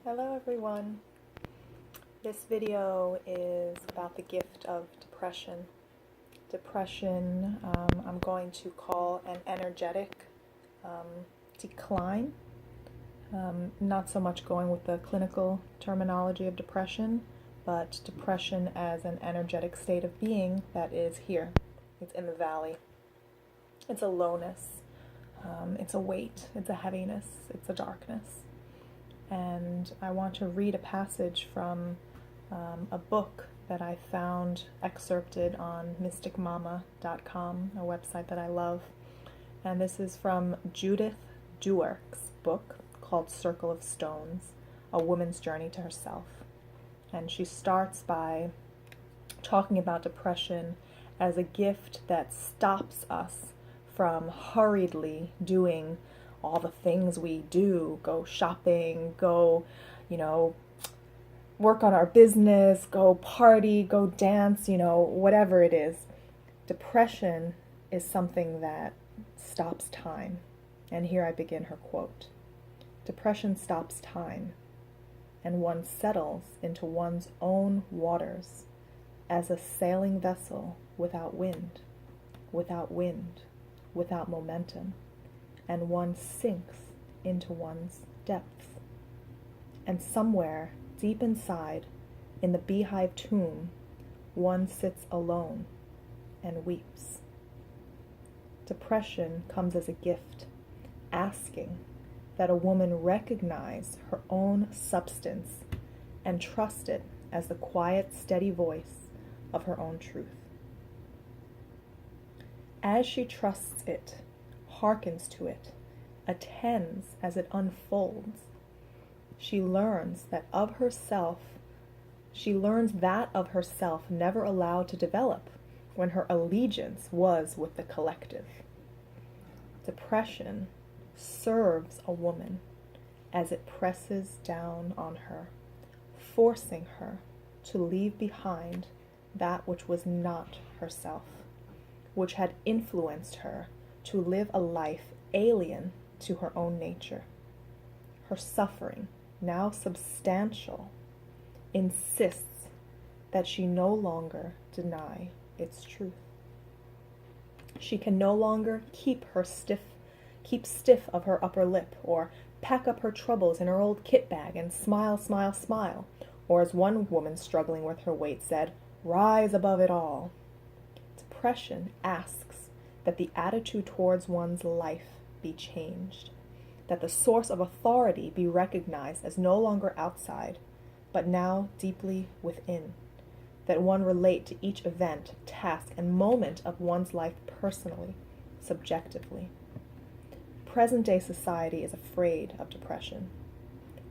Hello everyone. This video is about the gift of depression. Depression, I'm going to call an energetic decline. Not so much going with the clinical terminology of depression, but depression as an energetic state of being that is here. It's in the valley. It's a lowness. It's a weight. It's a heaviness. It's a darkness. And I want to read a passage from a book that I found excerpted on mysticmama.com, a website that I love. And this is from Judith Duerk's book called Circle of Stones, A Woman's Journey to Herself. And she starts by talking about depression as a gift that stops us from hurriedly doing all the things we do, go shopping, go, work on our business, go party, go dance, whatever it is. Depression is something that stops time. And here I begin her quote. Depression stops time, and one settles into one's own waters as a sailing vessel without wind, without momentum. And one sinks into one's depths. And somewhere deep inside, in the beehive tomb, one sits alone and weeps. Depression comes as a gift, asking that a woman recognize her own substance and trust it as the quiet, steady voice of her own truth. As she trusts it, hearkens to it, attends as it unfolds, she learns that of herself never allowed to develop when her allegiance was with the collective. Depression serves a woman as it presses down on her, forcing her to leave behind that which was not herself, which had influenced her to live a life alien to her own nature. Her suffering, now substantial, insists that she no longer deny its truth. She can no longer keep stiff of her upper lip, or pack up her troubles in her old kit bag and smile, smile, smile, or as one woman struggling with her weight said, rise above it all. Depression asks that the attitude towards one's life be changed, that the source of authority be recognized as no longer outside, but now deeply within, that one relate to each event, task, and moment of one's life personally, subjectively. Present-day society is afraid of depression.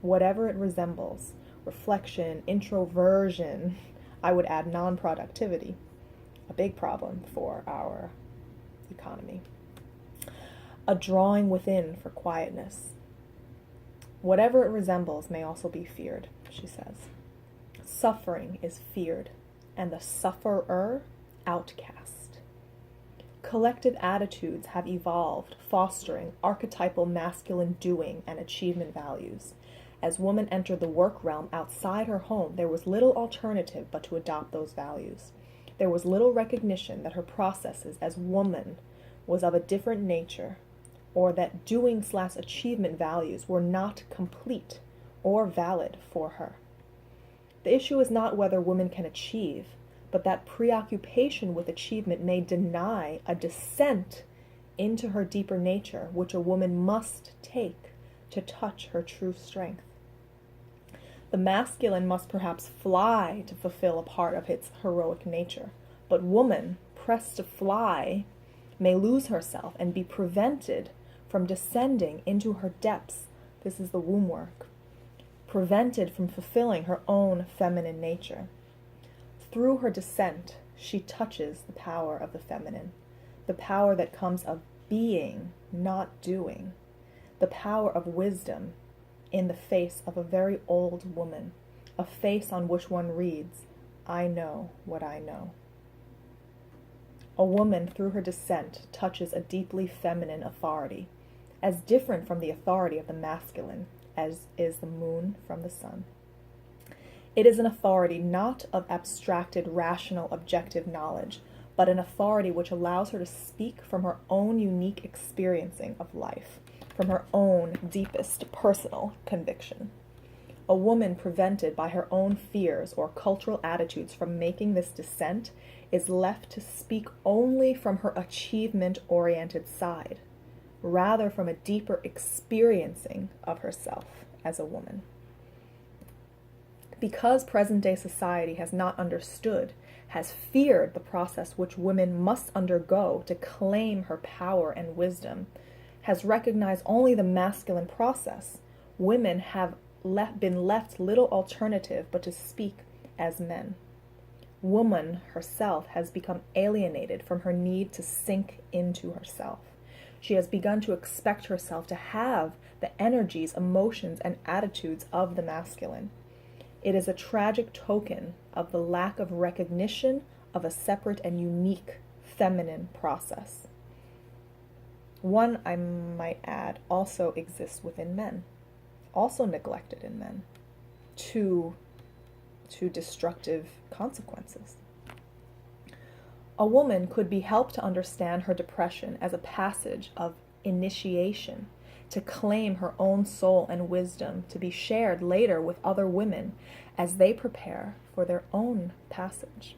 Whatever it resembles, reflection, introversion, I would add non-productivity, a big problem for our economy. A drawing within for quietness. Whatever it resembles may also be feared, she says. Suffering is feared, and the sufferer outcast. Collective attitudes have evolved, fostering archetypal masculine doing and achievement values. As woman entered the work realm outside her home, there was little alternative but to adopt those values. There was little recognition that her processes as woman was of a different nature, or that doing/achievement values were not complete or valid for her. The issue is not whether women can achieve, but that preoccupation with achievement may deny a descent into her deeper nature, which a woman must take to touch her true strength. The masculine must perhaps fly to fulfill a part of its heroic nature, but woman, pressed to fly, may lose herself and be prevented from descending into her depths. This is the womb work. Prevented from fulfilling her own feminine nature. Through her descent, she touches the power of the feminine, the power that comes of being, not doing, the power of wisdom in the face of a very old woman, a face on which one reads, I know what I know. A woman, through her descent, touches a deeply feminine authority, as different from the authority of the masculine as is the moon from the sun. It is an authority not of abstracted, rational, objective knowledge, but an authority which allows her to speak from her own unique experiencing of life, from her own deepest personal conviction. A woman prevented by her own fears or cultural attitudes from making this descent is left to speak only from her achievement-oriented side, rather from a deeper experiencing of herself as a woman. Because present-day society has not understood, has feared the process which women must undergo to claim her power and wisdom, has recognized only the masculine process, women have been left little alternative but to speak as men. Woman herself has become alienated from her need to sink into herself. She has begun to expect herself to have the energies, emotions, and attitudes of the masculine. It is a tragic token of the lack of recognition of a separate and unique feminine process. One, I might add, also exists within men, also neglected in men, to destructive consequences. A woman could be helped to understand her depression as a passage of initiation, to claim her own soul and wisdom to be shared later with other women as they prepare for their own passage.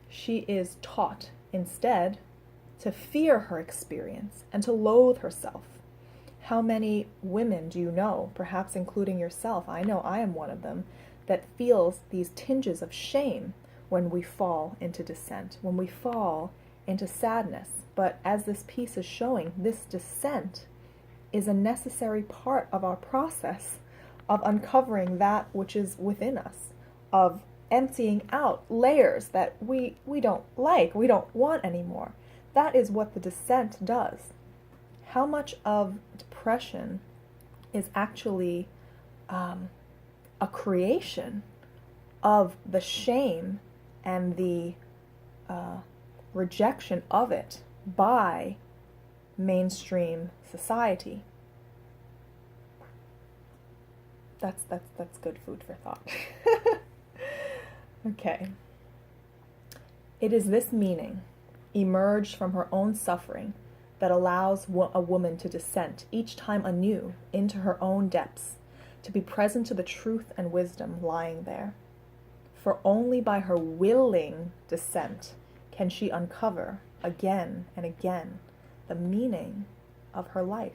She is taught instead to fear her experience and to loathe herself. How many women do you know, perhaps including yourself, I know I am one of them, that feels these tinges of shame when we fall into descent, when we fall into sadness. But as this piece is showing, this descent is a necessary part of our process of uncovering that which is within us, of emptying out layers that we don't like, we don't want anymore. That is what the descent does. How much of depression is actually a creation of the shame and the rejection of it by mainstream society? That's good food for thought. Okay. It is this meaning, emerged from her own suffering, that allows a woman to descend each time anew into her own depths, to be present to the truth and wisdom lying there. For only by her willing descent can she uncover again and again the meaning of her life.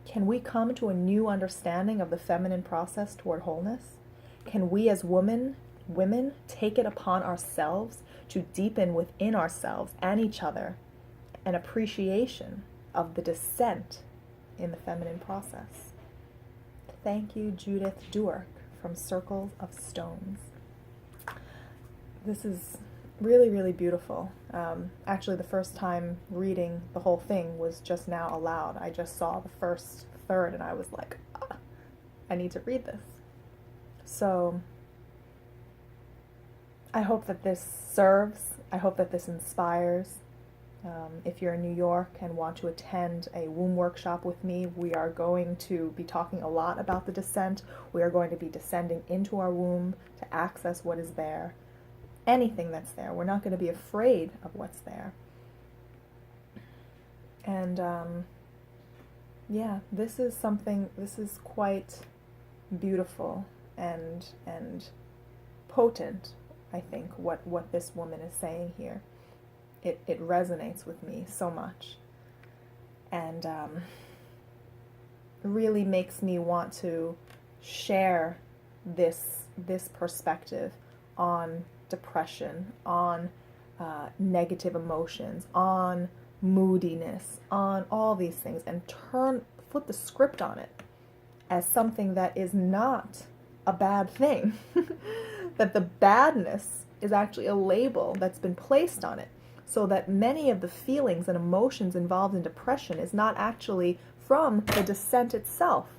Can we come to a new understanding of the feminine process toward wholeness? Can we as women take it upon ourselves to deepen within ourselves and each other an appreciation of the descent in the feminine process? Thank you, Judith Duerk from Circles of Stones. This is really, really beautiful. Actually, the first time reading the whole thing was just now aloud. I just saw the first third and I was like, I need to read this. So I hope that this serves. I hope that this inspires. If you're in New York and want to attend a womb workshop with me, we are going to be talking a lot about the descent. We are going to be descending into our womb to access what is there. Anything that's there. We're not going to be afraid of what's there. And yeah, this is quite beautiful and potent, I think, what this woman is saying here. It resonates with me so much, and really makes me want to share this perspective on depression, on negative emotions, on moodiness, on all these things, and flip the script on it as something that is not a bad thing. That the badness is actually a label that's been placed on it, so that many of the feelings and emotions involved in depression is not actually from the descent itself,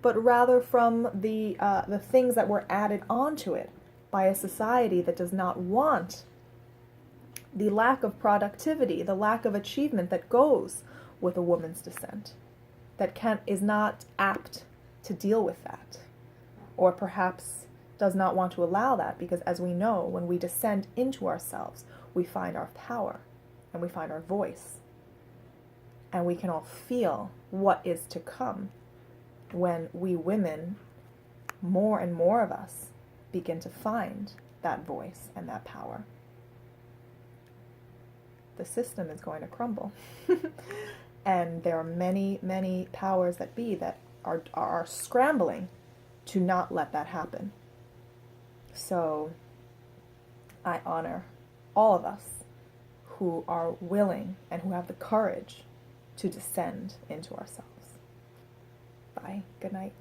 but rather from the things that were added onto it by a society that does not want the lack of productivity, the lack of achievement that goes with a woman's descent. is not apt to deal with that, or perhaps does not want to allow that, because as we know, when we descend into ourselves, we find our power and we find our voice, and we can all feel what is to come when we women, more and more of us, begin to find that voice and that power. The system is going to crumble. And there are many, many powers that be that are scrambling to not let that happen. So I honor all of us who are willing and who have the courage to descend into ourselves. Bye. Good night.